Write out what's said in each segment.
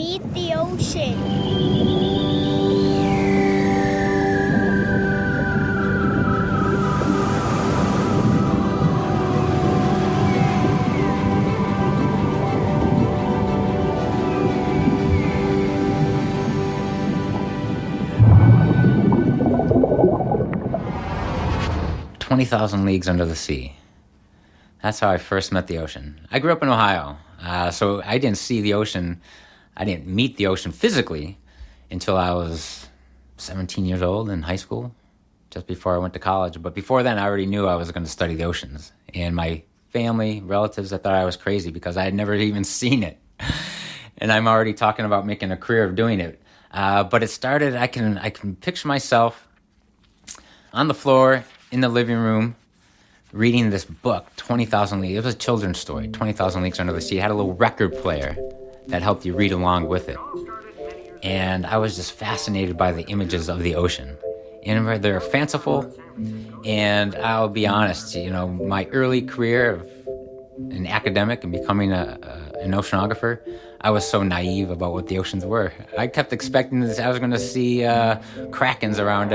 Meet the Ocean. "20,000 Leagues Under the Sea." That's how I first met the ocean. I grew up in Ohio, so I didn't see the ocean. I didn't meet the ocean physically until I was 17 years old in high school, just before I went to college. But before then, I already knew I was going to study the oceans. And my family, relatives, I thought I was crazy because I had never even seen it. And I'm already talking about making a career of doing it. But it started, I can picture myself on the floor in the living room reading this book, 20,000 Leagues. It was a children's story, 20,000 Leagues Under the Sea. It had a little record player that helped you read along with it. And I was just fascinated by the images of the ocean. And they're fanciful. And I'll be honest, my early career of an academic and becoming an oceanographer, I was so naive about what the oceans were. I kept expecting this. I was going to see krakens around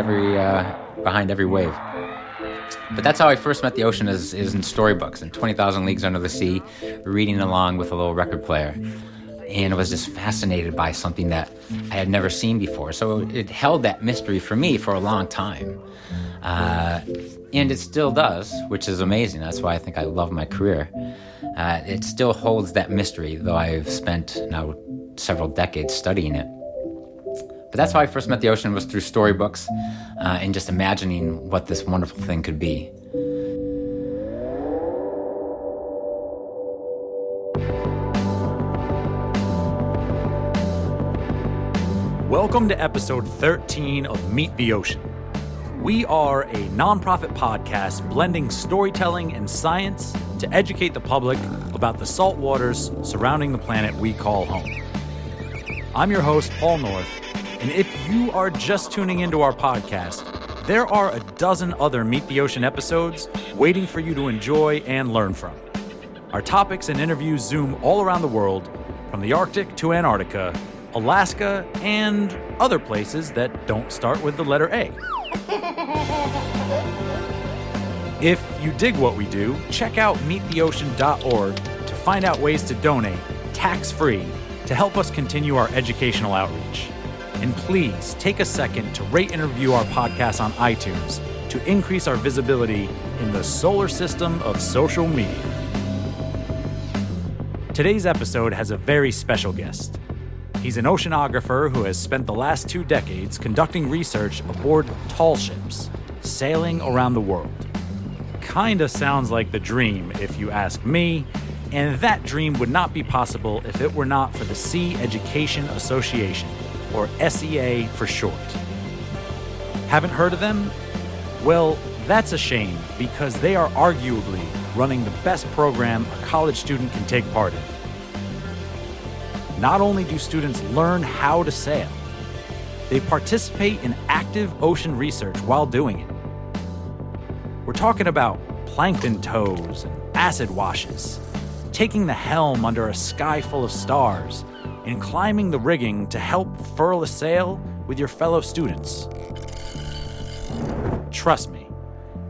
behind every wave. But that's how I first met the ocean, is in storybooks and 20,000 Leagues Under the Sea, reading along with a little record player. And I was just fascinated by something that I had never seen before. So it held that mystery for me for a long time. And it still does, which is amazing. That's why I think I love my career. It still holds that mystery, though I've spent now several decades studying it. But that's how I first met the ocean, was through storybooks and just imagining what this wonderful thing could be. Welcome to episode 13 of Meet the Ocean. We are a nonprofit podcast blending storytelling and science to educate the public about the salt waters surrounding the planet we call home. I'm your host, Paul North, and if you are just tuning into our podcast, there are a dozen other Meet the Ocean episodes waiting for you to enjoy and learn from. Our topics and interviews zoom all around the world, from the Arctic to Antarctica, Alaska, and other places that don't start with the letter A. If you dig what we do, check out meettheocean.org to find out ways to donate, tax-free, to help us continue our educational outreach. And please take a second to rate and review our podcast on iTunes to increase our visibility in the solar system of social media. Today's episode has a very special guest. He's an oceanographer who has spent the last 2 decades conducting research aboard tall ships, sailing around the world. Kinda sounds like the dream, if you ask me, and that dream would not be possible if it were not for the Sea Education Association, or S.E.A. for short. Haven't heard of them? Well, that's a shame, because they are arguably running the best program a college student can take part in. Not only do students learn how to sail, they participate in active ocean research while doing it. We're talking about plankton tows and acid washes, taking the helm under a sky full of stars, and climbing the rigging to help furl a sail with your fellow students. Trust me,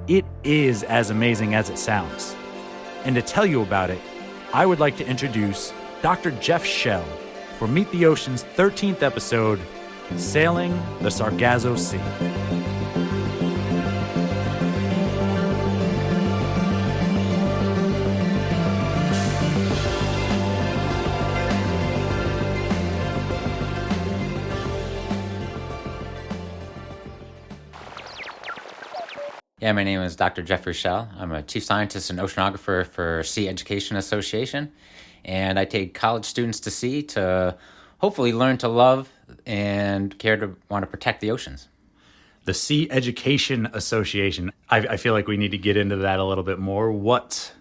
it is as amazing as it sounds. And to tell you about it, I would like to introduce Dr. Jeff Schell for Meet the Ocean's 13th episode, Sailing the Sargasso Sea. Yeah, my name is Dr. Jeffrey Schell. I'm a chief scientist and oceanographer for Sea Education Association, and I take college students to sea to hopefully learn to love and care to want to protect the oceans. The Sea Education Association, I feel like we need to get into that a little bit more. What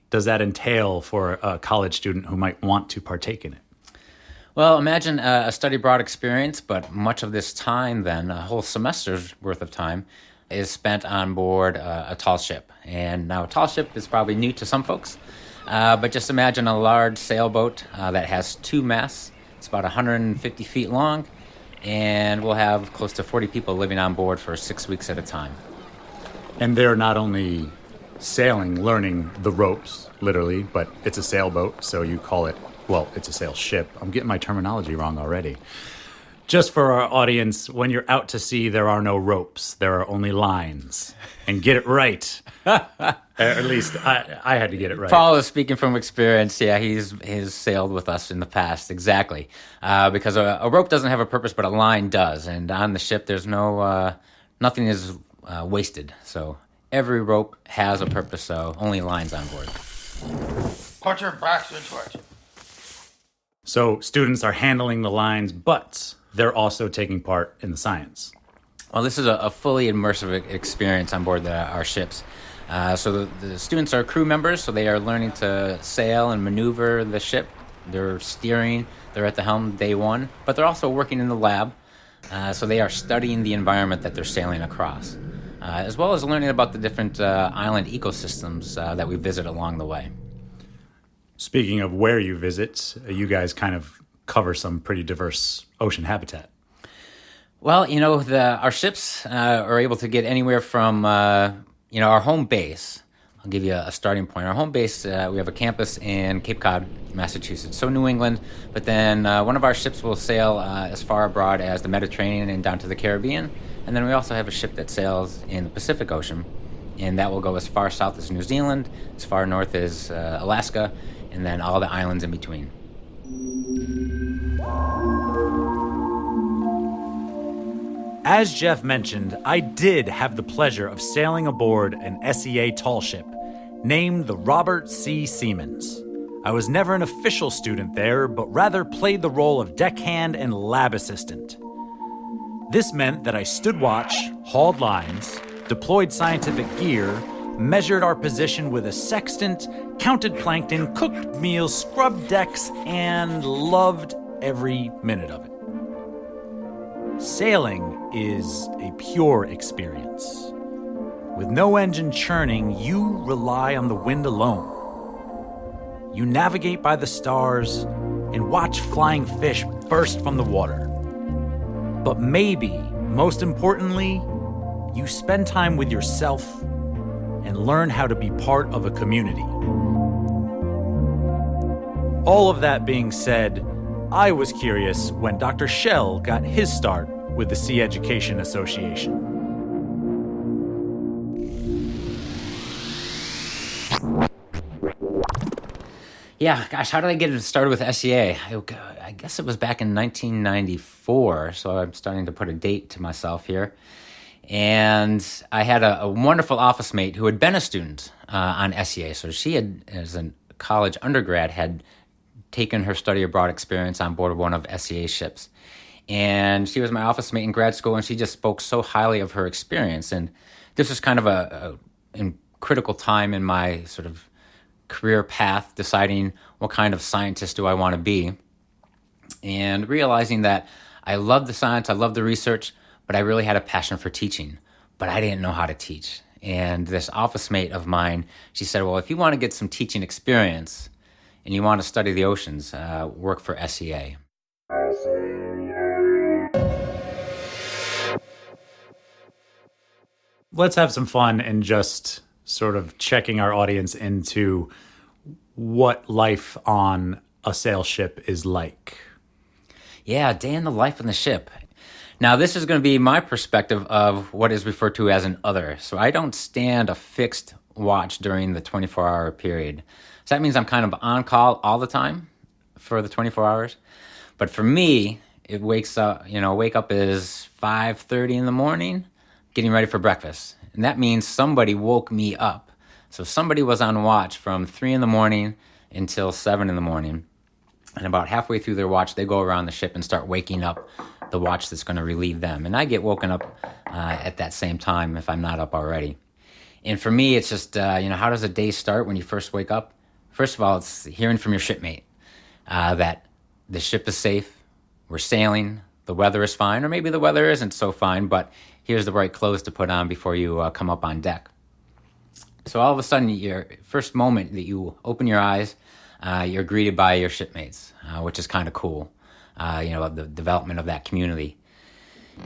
does that entail for a college student who might want to partake in it? Well, imagine a study abroad experience, but much of this time then, a whole semester's worth of time, is spent on board a tall ship. And now a tall ship is probably new to some folks, but just imagine a large sailboat that has 2 masts It's about 150 feet long, and we'll have close to 40 people living on board for 6 weeks at a time. And they're not only sailing, learning the ropes, literally, but it's a sailboat, so you call it, well, it's a sail ship. I'm getting my terminology wrong already. Just for our audience, when you're out to sea, there are no ropes. There are only lines. And get it right. At least I had to get it right. Paul is speaking from experience. Yeah, he's sailed with us in the past. Exactly. Because a rope doesn't have a purpose, but a line does. And on the ship, there's nothing is wasted. So every rope has a purpose, so only lines on board. Put your backs into it. So students are handling the lines, but they're also taking part in the science. Well, this is a fully immersive experience on board our ships. So the students are crew members, so they are learning to sail and maneuver the ship. They're steering, they're at the helm day one, but they're also working in the lab. So they are studying the environment that they're sailing across, as well as learning about the different island ecosystems that we visit along the way. Speaking of where you visit, you guys kind of cover some pretty diverse ocean habitat. Well, our ships are able to get anywhere from, our home base. I'll give you a starting point. Our home base, we have a campus in Cape Cod, Massachusetts, so New England. But then one of our ships will sail as far abroad as the Mediterranean and down to the Caribbean. And then we also have a ship that sails in the Pacific Ocean, and that will go as far south as New Zealand, as far north as Alaska, and then all the islands in between. As Jeff mentioned, I did have the pleasure of sailing aboard an S.E.A. tall ship named the Robert C. Seamans. I was never an official student there, but rather played the role of deckhand and lab assistant. This meant that I stood watch, hauled lines, deployed scientific gear, measured our position with a sextant, counted plankton, cooked meals, scrubbed decks, and loved every minute of it. Sailing is a pure experience. With no engine churning, you rely on the wind alone. You navigate by the stars and watch flying fish burst from the water. But maybe, most importantly, you spend time with yourself and learn how to be part of a community. All of that being said, I was curious when Dr. Schell got his start with the Sea Education Association. Yeah, gosh, how did I get started with S.E.A.? I guess it was back in 1994, so I'm starting to put a date to myself here. And I had a wonderful office mate who had been a student on S.E.A. So she had, as a college undergrad, had taken her study abroad experience on board one of S.E.A.'s ships. And she was my office mate in grad school, and she just spoke so highly of her experience. And this was kind of a critical time in my sort of career path, deciding what kind of scientist do I want to be, and realizing that I love the science, I love the research, but I really had a passion for teaching, but I didn't know how to teach. And this office mate of mine, she said, well, if you want to get some teaching experience and you want to study the oceans, work for S.E.A. Let's have some fun and just sort of checking our audience into what life on a sail ship is like. Yeah, day in the life on the ship. Now, this is going to be my perspective of what is referred to as an other. So I don't stand a fixed watch during the 24-hour period. So that means I'm kind of on call all the time for the 24 hours. But for me, it wake up is 5:30 in the morning, getting ready for breakfast. And that means somebody woke me up. So somebody was on watch from 3 in the morning until 7 in the morning. And about halfway through their watch, they go around the ship and start waking up the watch that's going to relieve them. And I get woken up at that same time if I'm not up already. And for me, it's just, how does a day start when you first wake up? First of all, it's hearing from your shipmate that the ship is safe, we're sailing, the weather is fine, or maybe the weather isn't so fine, but here's the right clothes to put on before you come up on deck. So all of a sudden, your first moment that you open your eyes, you're greeted by your shipmates, which is kind of cool. the development of that community.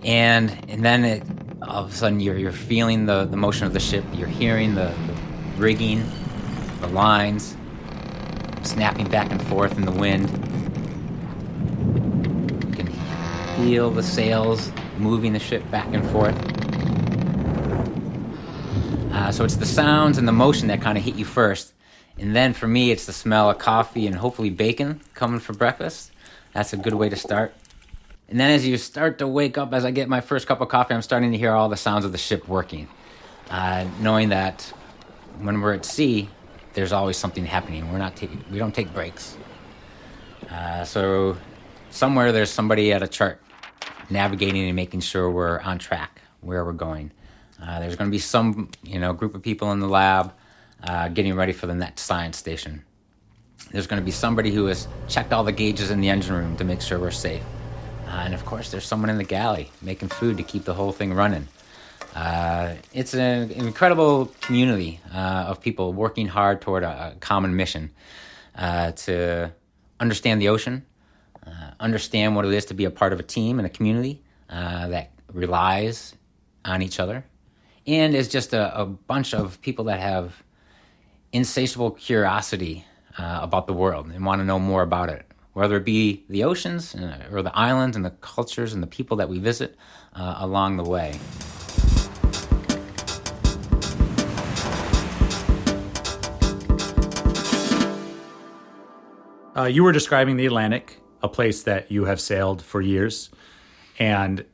And then all of a sudden you're feeling the motion of the ship. You're hearing the rigging, the lines snapping back and forth in the wind. You can feel the sails moving the ship back and forth. So it's the sounds and the motion that kind of hit you first. And then for me, it's the smell of coffee and hopefully bacon coming for breakfast. That's a good way to start. And then as you start to wake up, as I get my first cup of coffee, I'm starting to hear all the sounds of the ship working. Knowing that when we're at sea, there's always something happening. We don't take breaks. So somewhere there's somebody at a chart navigating and making sure we're on track where we're going. There's going to be some, group of people in the lab getting ready for the next science station. There's going to be somebody who has checked all the gauges in the engine room to make sure we're safe. And of course, there's someone in the galley making food to keep the whole thing running. It's an incredible community of people working hard toward a common mission to understand the ocean, understand what it is to be a part of a team and a community that relies on each other, and is just a bunch of people that have insatiable curiosity about the world and want to know more about it, whether it be the oceans or the islands and the cultures and the people that we visit along the way. You were describing the Atlantic, a place that you have sailed for years, and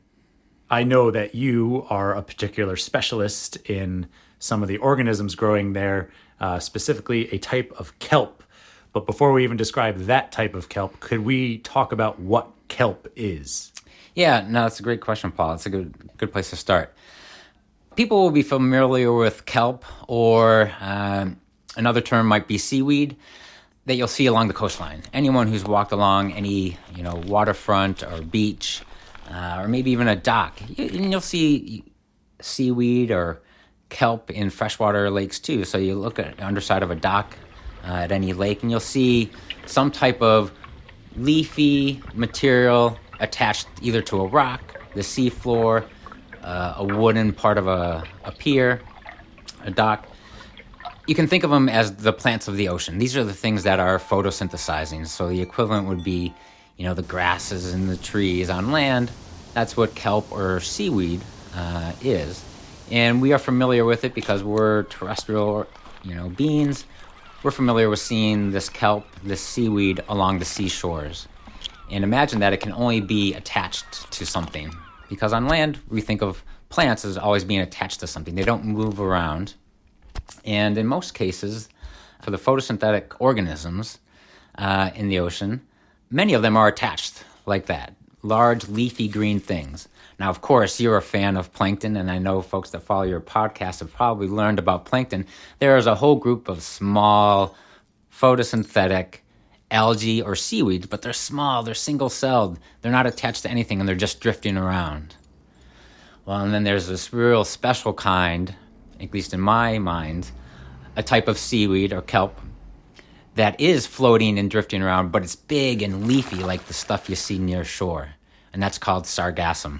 I know that you are a particular specialist in some of the organisms growing there, specifically a type of kelp. But before we even describe that type of kelp, could we talk about what kelp is? Yeah, no, that's a great question, Paul. It's a good place to start. People will be familiar with kelp, or another term might be seaweed, that you'll see along the coastline. Anyone who's walked along any waterfront or beach, or maybe even a dock, you'll see seaweed or kelp in freshwater lakes too. So you look at the underside of a dock at any lake, and you'll see some type of leafy material attached either to a rock, the seafloor, a wooden part of a pier, a dock. You can think of them as the plants of the ocean. These are the things that are photosynthesizing. So the equivalent would be, the grasses and the trees on land. That's what kelp or seaweed is. And we are familiar with it because we're terrestrial, beings. We're familiar with seeing this kelp, this seaweed along the seashores. And imagine that it can only be attached to something. Because on land, we think of plants as always being attached to something. They don't move around. And in most cases, for the photosynthetic organisms in the ocean, many of them are attached like that. Large, leafy green things. Now, of course, you're a fan of plankton, and I know folks that follow your podcast have probably learned about plankton. There is a whole group of small photosynthetic algae or seaweed, but they're small, they're single-celled, they're not attached to anything, and they're just drifting around. Well, and then there's this real special kind, at least in my mind, a type of seaweed or kelp that is floating and drifting around, but it's big and leafy like the stuff you see near shore, and that's called Sargassum.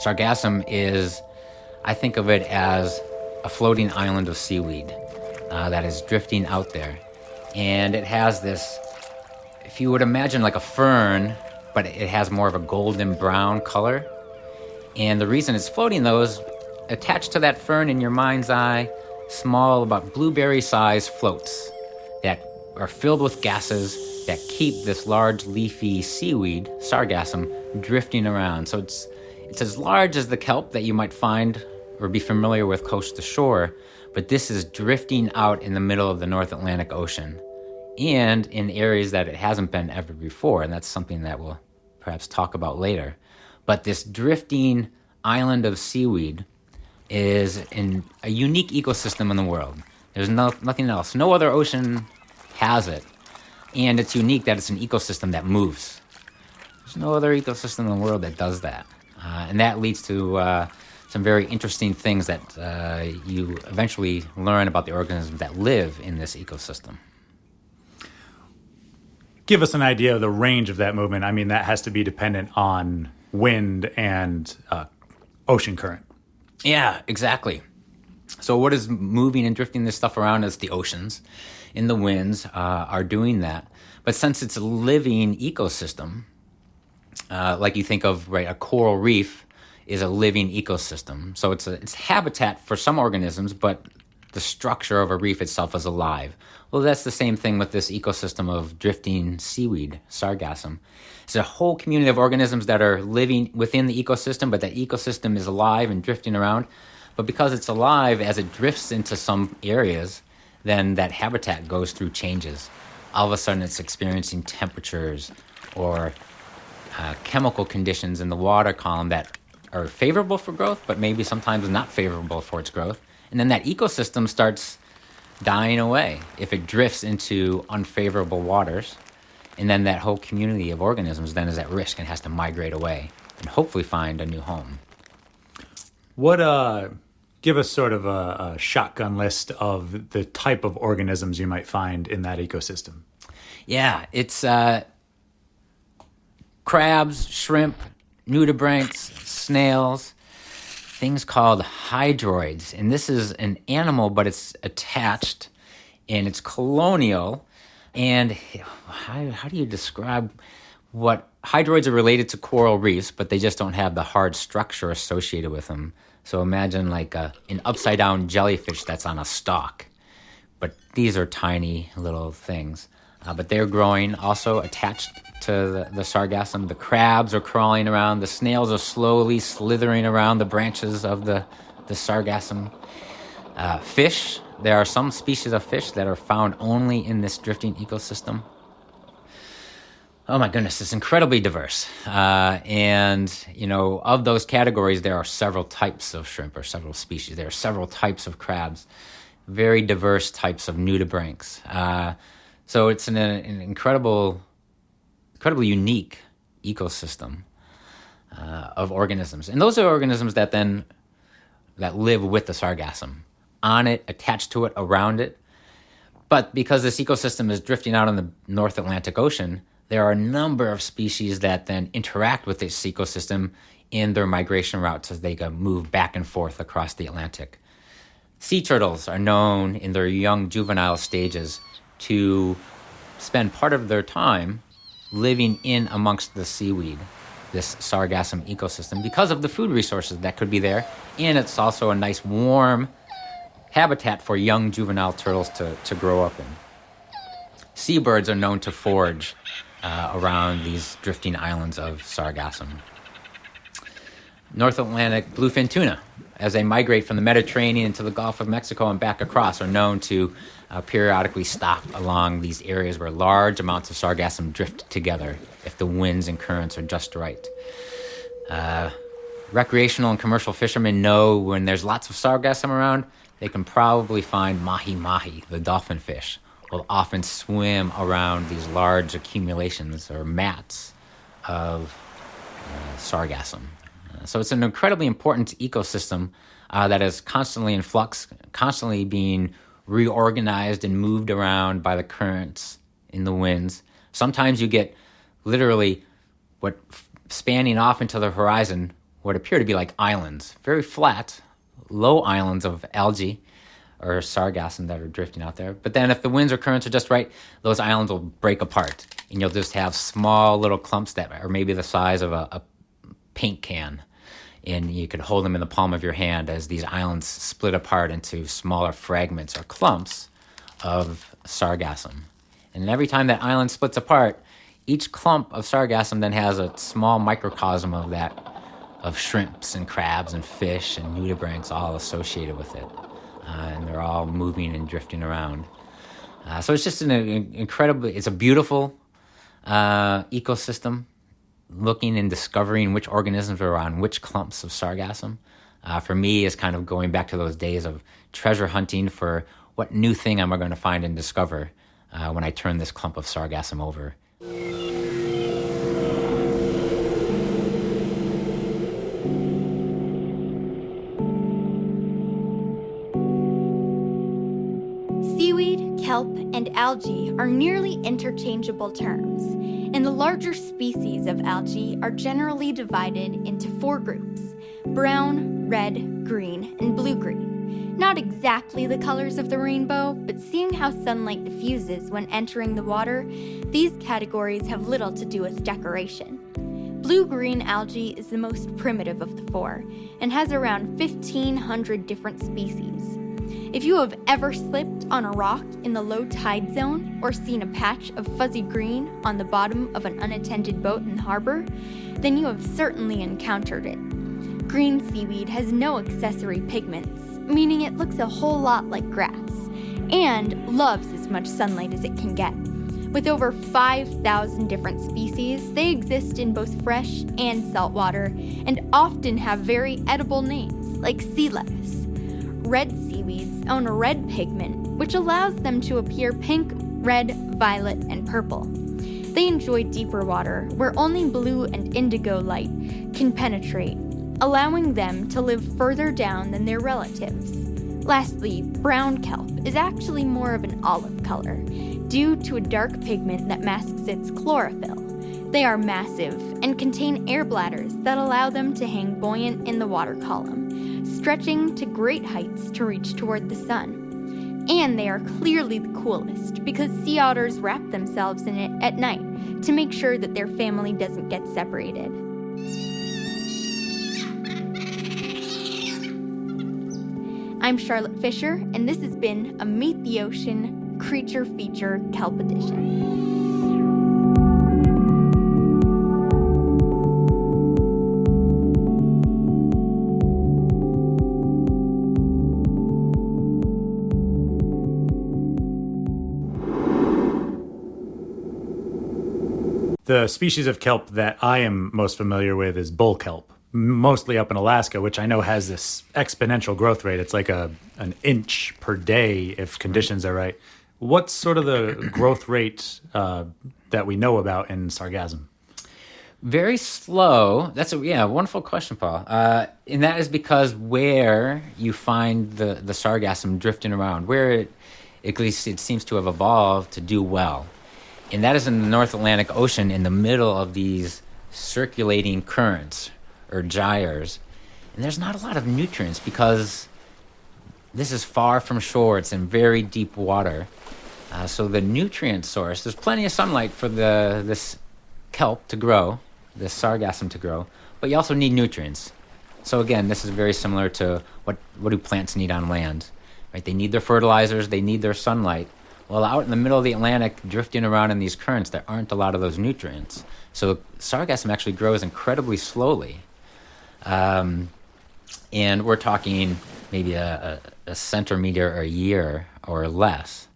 Sargassum is, I think of it as a floating island of seaweed that is drifting out there. And it has this, if you would imagine like a fern, but it has more of a golden brown color. And the reason it's floating, though, is attached to that fern in your mind's eye, small, about blueberry-sized floats that are filled with gases that keep this large leafy seaweed, Sargassum, drifting around. So it's as large as the kelp that you might find or be familiar with coast to shore, but this is drifting out in the middle of the North Atlantic Ocean and in areas that it hasn't been ever before, and that's something that we'll perhaps talk about later. But this drifting island of seaweed is in a unique ecosystem in the world. There's nothing else. No other ocean has it. And it's unique that it's an ecosystem that moves. There's no other ecosystem in the world that does that. And that leads to some very interesting things that you eventually learn about the organisms that live in this ecosystem. give us an idea of the range of that movement. I mean, that has to be dependent on wind and ocean current. Yeah, exactly. So what is moving and drifting this stuff around is the oceans, and the winds are doing that. But since it's a living ecosystem, like you think of, right, a coral reef is a living ecosystem. So it's habitat for some organisms, but the structure of a reef itself is alive. Well, that's the same thing with this ecosystem of drifting seaweed, Sargassum. It's a whole community of organisms that are living within the ecosystem, but that ecosystem is alive and drifting around. But because it's alive, as it drifts into some areas, then that habitat goes through changes. All of a sudden, it's experiencing temperatures or chemical conditions in the water column that are favorable for growth, but maybe sometimes not favorable for its growth. And then that ecosystem starts dying away if it drifts into unfavorable waters. And then that whole community of organisms then is at risk and has to migrate away and hopefully find a new home. Give us sort of a shotgun list of the type of organisms you might find in that ecosystem. Yeah, it's crabs, shrimp, nudibranchs, snails, things called hydroids. And this is an animal, but it's attached and it's colonial. And how do you describe what hydroids are related to coral reefs, but they just don't have the hard structure associated with them. So imagine like an upside down jellyfish that's on a stalk. But these are tiny little things. But they're growing also attached to the sargassum. The crabs are crawling around. The snails are slowly slithering around the branches of the sargassum. Fish, there are some species of fish that are found only in this drifting ecosystem. Oh my goodness, it's incredibly diverse. And, of those categories, there are several types of shrimp or several species. There are several types of crabs, very diverse types of nudibranchs. So it's an incredibly unique ecosystem of organisms. And those are organisms that live with the sargassum, on it, attached to it, around it. But because this ecosystem is drifting out in the North Atlantic Ocean, there are a number of species that then interact with this ecosystem in their migration routes as they move back and forth across the Atlantic. Sea turtles are known in their young juvenile stages to spend part of their time living in amongst the seaweed, this sargassum ecosystem, because of the food resources that could be there. And it's also a nice warm habitat for young juvenile turtles to grow up in. Seabirds are known to forage around these drifting islands of sargassum. North Atlantic bluefin tuna, as they migrate from the Mediterranean to the Gulf of Mexico and back across, are known to periodically stop along these areas where large amounts of sargassum drift together if the winds and currents are just right. Recreational and commercial fishermen know when there's lots of sargassum around, they can probably find mahi-mahi, the dolphin fish, will often swim around these large accumulations or mats of sargassum. So it's an incredibly important ecosystem that is constantly in flux, constantly being reorganized and moved around by the currents in the winds. Sometimes you get literally spanning off into the horizon what appear to be like islands, very flat, low islands of algae or sargassum that are drifting out there. But then if the winds or currents are just right, those islands will break apart, and you'll just have small little clumps that are maybe the size of a paint can, and you could hold them in the palm of your hand as these islands split apart into smaller fragments or clumps of sargassum. And every time that island splits apart, each clump of sargassum then has a small microcosm of that, of shrimps and crabs and fish and nudibranchs all associated with it. And they're all moving and drifting around. So it's just it's a beautiful ecosystem, looking and discovering which organisms are on which clumps of sargassum. For me, is kind of going back to those days of treasure hunting for what new thing am I going to find and discover when I turn this clump of sargassum over. Seaweed, kelp, and algae are nearly interchangeable terms, and the larger species of algae are generally divided into 4 groups: brown, red, green, and blue-green. Not exactly the colors of the rainbow, but seeing how sunlight diffuses when entering the water, these categories have little to do with decoration. Blue-green algae is the most primitive of the 4 and has around 1,500 different species. If you have ever slipped on a rock in the low tide zone or seen a patch of fuzzy green on the bottom of an unattended boat in the harbor, then you have certainly encountered it. Green seaweed has no accessory pigments, meaning it looks a whole lot like grass, and loves as much sunlight as it can get. With over 5,000 different species, they exist in both fresh and salt water, and often have very edible names like sea lettuce. Red seaweeds own a red pigment, which allows them to appear pink, red, violet, and purple. They enjoy deeper water, where only blue and indigo light can penetrate, allowing them to live further down than their relatives. Lastly, brown kelp is actually more of an olive color, due to a dark pigment that masks its chlorophyll. They are massive and contain air bladders that allow them to hang buoyant in the water column, stretching to great heights to reach toward the sun. And they are clearly the coolest because sea otters wrap themselves in it at night to make sure that their family doesn't get separated. I'm Charlotte Fisher, and this has been a Meet the Ocean Creature Feature Kelp Edition. The species of kelp that I am most familiar with is bull kelp, mostly up in Alaska, which I know has this exponential growth rate. It's like an inch per day if conditions are right. What's sort of the growth rate that we know about in Sargassum? Very slow. That's a wonderful question, Paul. And that is because where you find the Sargassum drifting around, where at least it seems to have evolved to do well. And that is in the North Atlantic Ocean in the middle of these circulating currents or gyres. And there's not a lot of nutrients because this is far from shore. It's in very deep water. So the nutrient source, there's plenty of sunlight for this kelp to grow, this Sargassum to grow, but you also need nutrients. So again, this is very similar to what do plants need on land, right? They need their fertilizers, they need their sunlight. Well, out in the middle of the Atlantic, drifting around in these currents, there aren't a lot of those nutrients. So Sargassum actually grows incredibly slowly. And we're talking maybe a centimeter a year or less.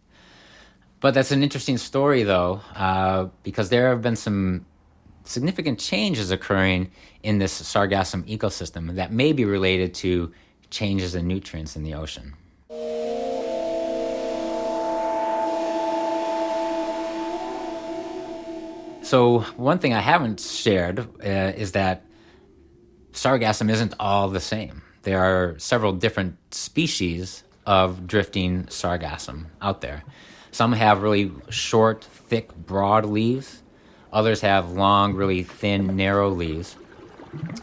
But that's an interesting story, though, because there have been some significant changes occurring in this Sargassum ecosystem that may be related to changes in nutrients in the ocean. So one thing I haven't shared is that Sargassum isn't all the same. There are several different species of drifting Sargassum out there. Some have really short, thick, broad leaves. Others have long, really thin, narrow leaves.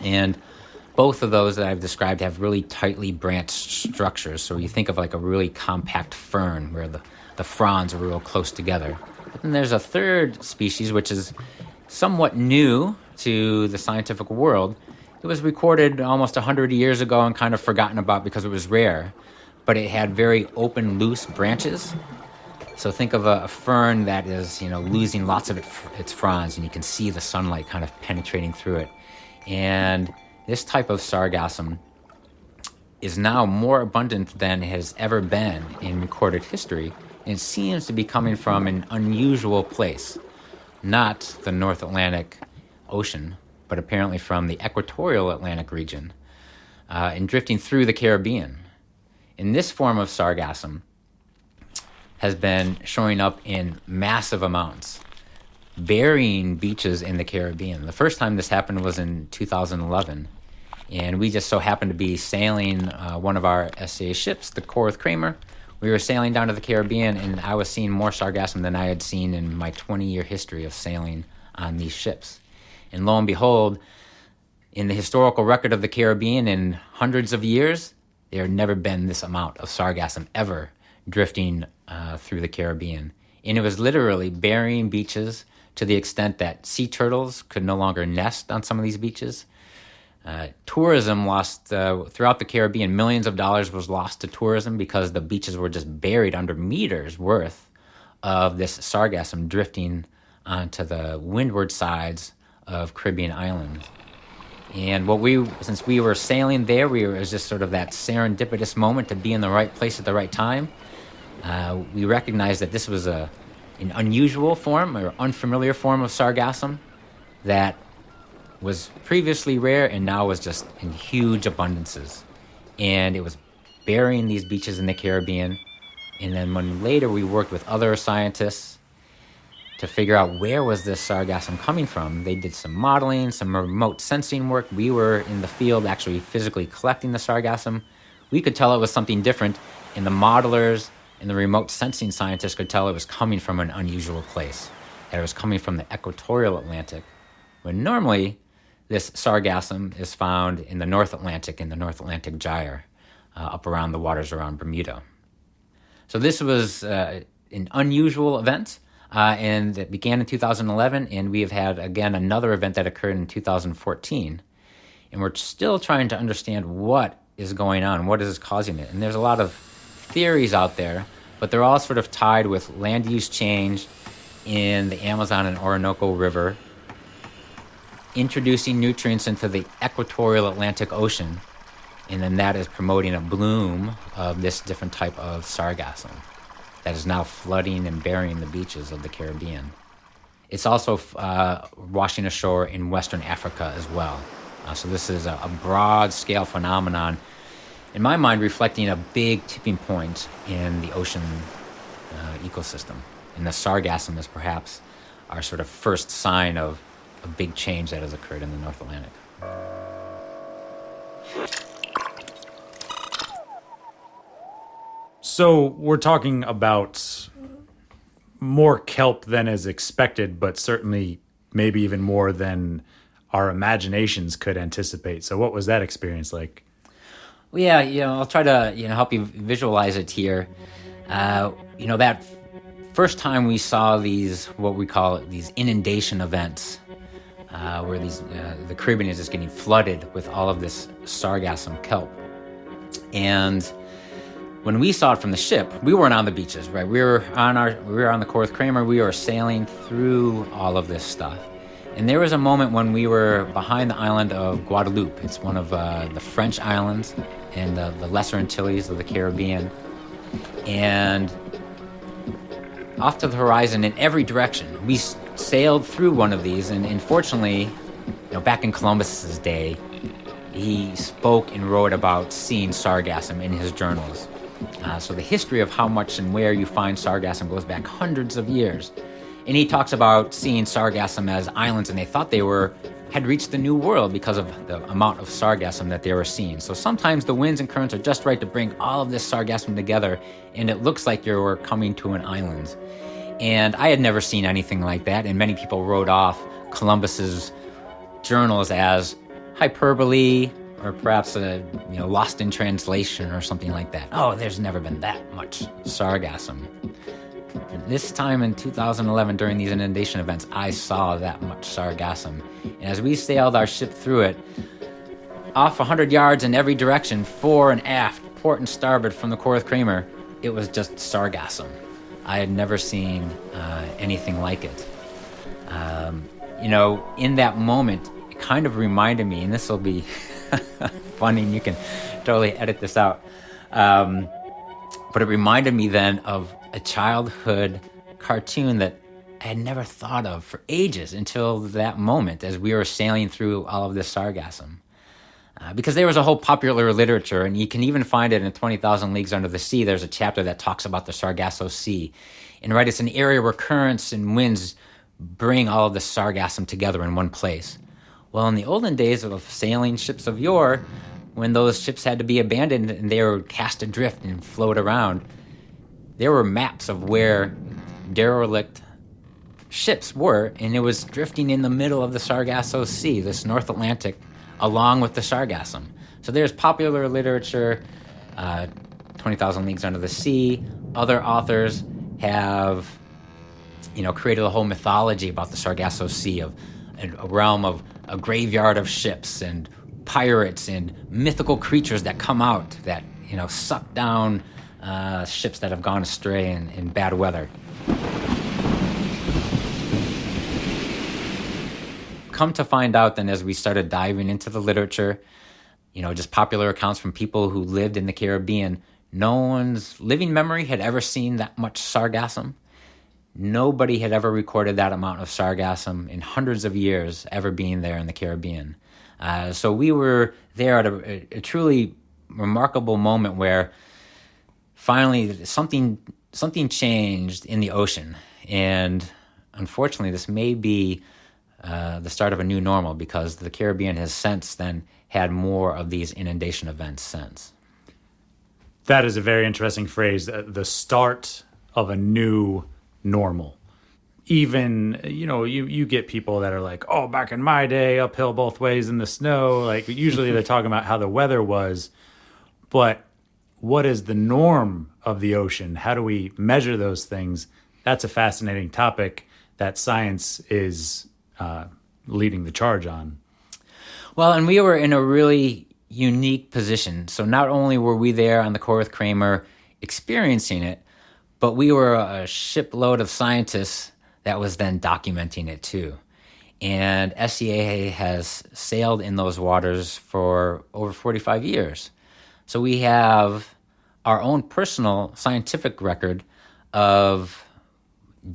And both of those that I've described have really tightly branched structures. So you think of like a really compact fern where the fronds are real close together. But then there's a third species, which is somewhat new to the scientific world. It was recorded almost 100 years ago and kind of forgotten about because it was rare. But it had very open, loose branches. So think of a fern that is, losing lots of its fronds, and you can see the sunlight kind of penetrating through it. And this type of Sargassum is now more abundant than it has ever been in recorded history. And it seems to be coming from an unusual place, not the North Atlantic Ocean, but apparently from the equatorial Atlantic region, and drifting through the Caribbean. And this form of Sargassum has been showing up in massive amounts, burying beaches in the Caribbean. The first time this happened was in 2011, and we just so happened to be sailing one of our S.E.A ships, the Korth Kramer. We we were sailing down to the Caribbean, and I was seeing more sargassum than I had seen in my 20-year history of sailing on these ships. And lo and behold, in the historical record of the Caribbean in hundreds of years, there had never been this amount of sargassum ever drifting through the Caribbean. And it was literally burying beaches to the extent that sea turtles could no longer nest on some of these beaches. Tourism lost, throughout the Caribbean, millions of dollars was lost to tourism because the beaches were just buried under meters worth of this sargassum drifting onto the windward sides of Caribbean islands. And since we were sailing there, it was just sort of that serendipitous moment to be in the right place at the right time. We recognized that this was an unusual form or unfamiliar form of sargassum that was previously rare and now was just in huge abundances. And it was burying these beaches in the Caribbean. And then when later we worked with other scientists to figure out where was this sargassum coming from, they did some modeling, some remote sensing work. We were in the field actually physically collecting the sargassum. We could tell it was something different, and the modelers and the remote sensing scientists could tell it was coming from an unusual place, that it was coming from the equatorial Atlantic, when normally this sargassum is found in the North Atlantic, in the North Atlantic Gyre, up around the waters around Bermuda. So this was an unusual event, and it began in 2011, and we have had, again, another event that occurred in 2014. And we're still trying to understand what is going on, what is causing it. And there's a lot of theories out there, but they're all sort of tied with land use change in the Amazon and Orinoco River, introducing nutrients into the equatorial Atlantic Ocean, and then that is promoting a bloom of this different type of sargassum that is now flooding and burying the beaches of the Caribbean. It's also washing ashore in Western Africa as well. So this is a broad-scale phenomenon, in my mind, reflecting a big tipping point in the ocean ecosystem. And the sargassum is perhaps our sort of first sign of a big change that has occurred in the North Atlantic. So we're talking about more kelp than is expected, but certainly maybe even more than our imaginations could anticipate. So what was that experience like? Well, yeah, I'll try to help you visualize it here. That first time we saw these, what we call these inundation events, where the Caribbean is just getting flooded with all of this sargassum kelp. And when we saw it from the ship, we weren't on the beaches, right? We were on the Korth Kramer. We were sailing through all of this stuff. And there was a moment when we were behind the island of Guadeloupe. It's one of the French islands and the Lesser Antilles of the Caribbean. And off to the horizon in every direction, we sailed through one of these. And unfortunately, back in Columbus's day, he spoke and wrote about seeing sargassum in his journals. So the history of how much and where you find sargassum goes back hundreds of years. And he talks about seeing sargassum as islands, and they thought they had reached the new world because of the amount of sargassum that they were seeing. So sometimes the winds and currents are just right to bring all of this sargassum together, and it looks like you're coming to an island. And I had never seen anything like that, and many people wrote off Columbus's journals as hyperbole, or perhaps lost in translation or something like that. Oh, there's never been that much sargassum. This time in 2011, during these inundation events, I saw that much sargassum. And as we sailed our ship through it, off 100 yards in every direction, fore and aft, port and starboard from the Korth Kramer, it was just sargassum. I had never seen anything like it. In that moment, it kind of reminded me, and this will be funny, and you can totally edit this out, but it reminded me then of a childhood cartoon that I had never thought of for ages until that moment as we were sailing through all of this sargassum. Because there was a whole popular literature, and you can even find it in 20,000 Leagues Under the Sea. There's a chapter that talks about the Sargasso Sea. And right, it's an area where currents and winds bring all of the sargassum together in one place. Well, in the olden days of sailing ships of yore, when those ships had to be abandoned and they were cast adrift and float around, there were maps of where derelict ships were, and it was drifting in the middle of the Sargasso Sea, this North Atlantic, along with the Sargassum. So there's popular literature, 20,000 Leagues Under the Sea. Other authors have, created a whole mythology about the Sargasso Sea, of a realm of a graveyard of ships and pirates and mythical creatures that come out that, suck down ships that have gone astray in bad weather. Come to find out then, as we started diving into the literature, just popular accounts from people who lived in the Caribbean, no one's living memory had ever seen that much sargassum. Nobody had ever recorded that amount of sargassum in hundreds of years ever being there in the Caribbean. So we were there at a truly remarkable moment where finally something changed in the ocean. And unfortunately, this may be the start of a new normal, because the Caribbean has since then had more of these inundation events since. That is a very interesting phrase, the start of a new normal. Even, you get people that are like, oh, back in my day, uphill both ways in the snow. Like, usually they're talking about how the weather was, but what is the norm of the ocean? How do we measure those things? That's a fascinating topic that science is leading the charge on. Well, and we were in a really unique position. So not only were we there on the Korth Kramer experiencing it, but we were a shipload of scientists that was then documenting it too. And S.E.A. has sailed in those waters for over 45 years. So we have our own personal scientific record of,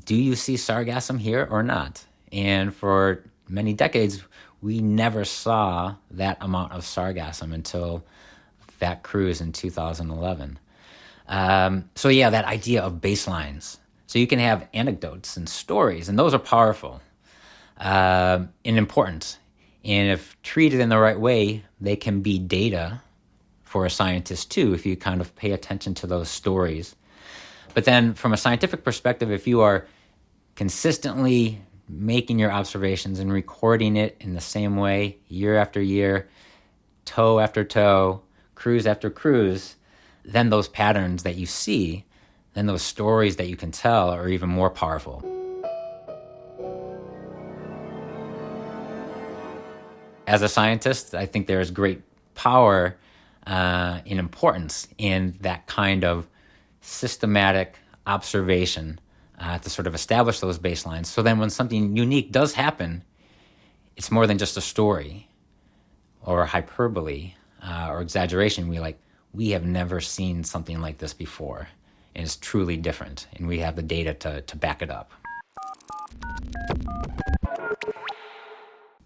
do you see sargassum here or not? And for many decades, we never saw that amount of sargassum until that cruise in 2011. So yeah, that idea of baselines. So you can have anecdotes and stories, and those are powerful and important. And if treated in the right way, they can be data for a scientist too, if you kind of pay attention to those stories. But then from a scientific perspective, if you are consistently making your observations and recording it in the same way year after year, toe after toe, cruise after cruise, then those patterns that you see, then those stories that you can tell are even more powerful. As a scientist, I think there is great power and importance in that kind of systematic observation to sort of establish those baselines. So then when something unique does happen, it's more than just a story or hyperbole or exaggeration. We have never seen something like this before, and it's truly different, and we have the data to back it up.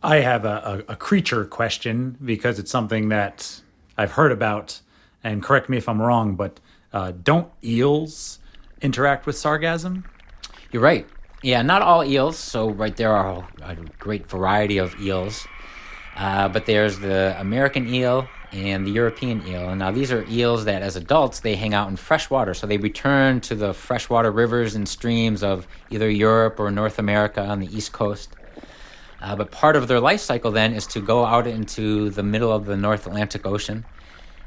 I have a creature question, because it's something that I've heard about, and correct me if I'm wrong, but don't eels interact with sargassum? You're right. Yeah, not all eels. So there are a great variety of eels. But there's the American eel and the European eel. And now these are eels that as adults, they hang out in fresh water. So they return to the freshwater rivers and streams of either Europe or North America on the East Coast. But part of their life cycle then is to go out into the middle of the North Atlantic Ocean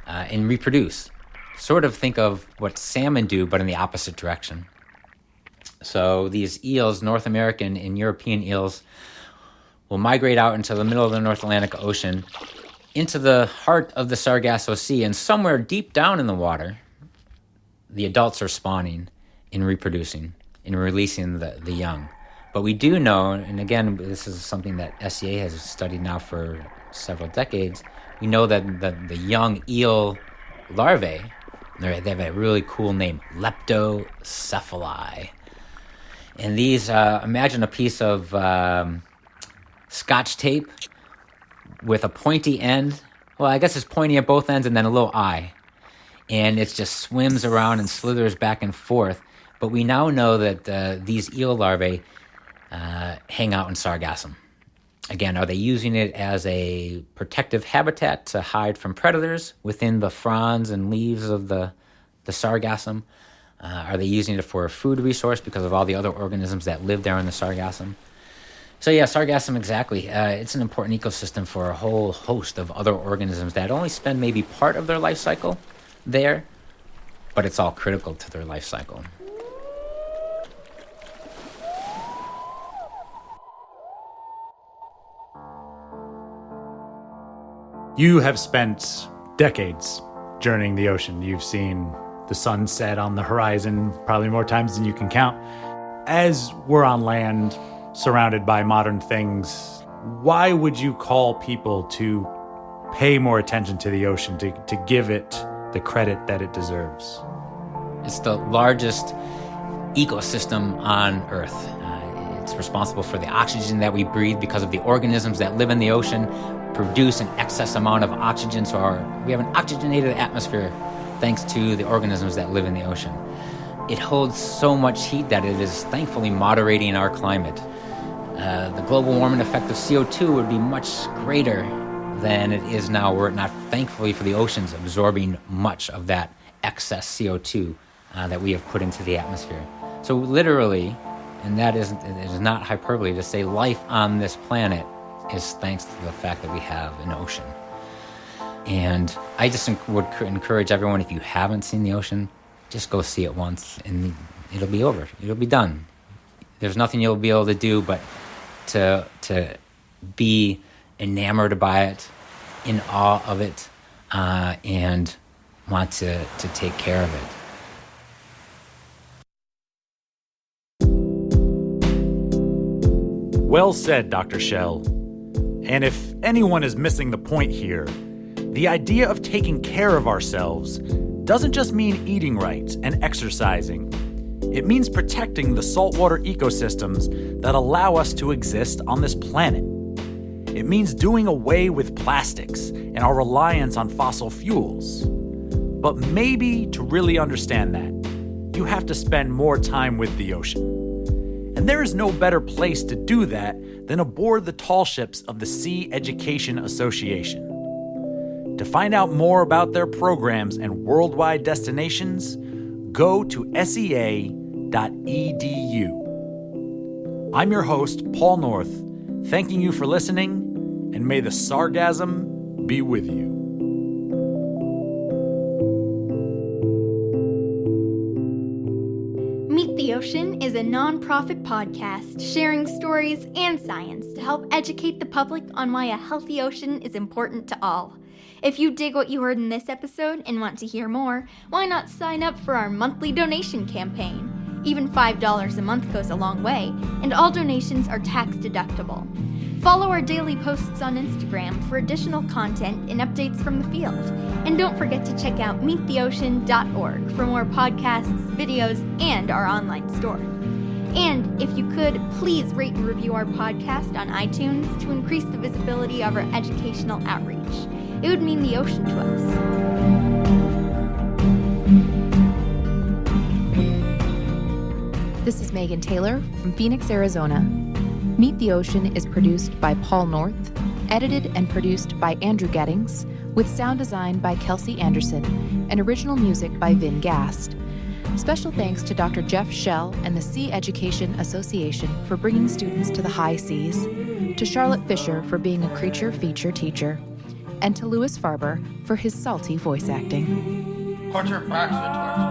and reproduce. Sort of think of what salmon do, but in the opposite direction. So these eels, North American and European eels, will migrate out into the middle of the North Atlantic Ocean, into the heart of the Sargasso Sea, and somewhere deep down in the water, the adults are spawning and reproducing and releasing the young. But we do know, and again, this is something that S.E.A. has studied now for several decades, we know that the young eel larvae, they have a really cool name, leptocephali. And these, imagine a piece of Scotch tape with a pointy end. Well, I guess it's pointy at both ends and then a little eye. And it just swims around and slithers back and forth. But we now know that these eel larvae hang out in sargassum. Again, are they using it as a protective habitat to hide from predators within the fronds and leaves of the sargassum? Are they using it for a food resource because of all the other organisms that live there in the Sargassum? So yeah, Sargassum, exactly. It's an important ecosystem for a whole host of other organisms that only spend maybe part of their life cycle there, but it's all critical to their life cycle. You have spent decades journeying the ocean. You've seen the sun set on the horizon probably more times than you can count. As we're on land, surrounded by modern things, why would you call people to pay more attention to the ocean, to give it the credit that it deserves? It's the largest ecosystem on Earth. It's responsible for the oxygen that we breathe because of the organisms that live in the ocean produce an excess amount of oxygen, so we have an oxygenated atmosphere thanks to the organisms that live in the ocean. It holds so much heat that it is thankfully moderating our climate. The global warming effect of CO2 would be much greater than it is now, were it not thankfully for the oceans absorbing much of that excess CO2 that we have put into the atmosphere. So literally, and it is not hyperbole to say, life on this planet is thanks to the fact that we have an ocean. And I just would encourage everyone, if you haven't seen the ocean, just go see it once and it'll be over. It'll be done. There's nothing you'll be able to do but to be enamored by it, in awe of it, and want to take care of it. Well said, Dr. Schell. And if anyone is missing the point here, the idea of taking care of ourselves doesn't just mean eating right and exercising. It means protecting the saltwater ecosystems that allow us to exist on this planet. It means doing away with plastics and our reliance on fossil fuels. But maybe to really understand that, you have to spend more time with the ocean. And there is no better place to do that than aboard the tall ships of the Sea Education Association. To find out more about their programs and worldwide destinations, go to SEA.edu. I'm your host, Paul North, thanking you for listening, and may the sargassum be with you. Meet the Ocean is a non-profit podcast sharing stories and science to help educate the public on why a healthy ocean is important to all. If you dig what you heard in this episode and want to hear more, why not sign up for our monthly donation campaign? Even $5 a month goes a long way, and all donations are tax deductible. Follow our daily posts on Instagram for additional content and updates from the field. And don't forget to check out meettheocean.org for more podcasts, videos, and our online store. And if you could, please rate and review our podcast on iTunes to increase the visibility of our educational outreach. It would mean the ocean to us. This is Megan Taylor from Phoenix, Arizona. Meet the Ocean is produced by Paul North, edited and produced by Andrew Gettings, with sound design by Kelsey Anderson, and original music by Vin Gast. Special thanks to Dr. Jeff Schell and the Sea Education Association for bringing students to the high seas, to Charlotte Fisher for being a creature feature teacher, and to Louis Farber for his salty voice acting. Put your backs into it.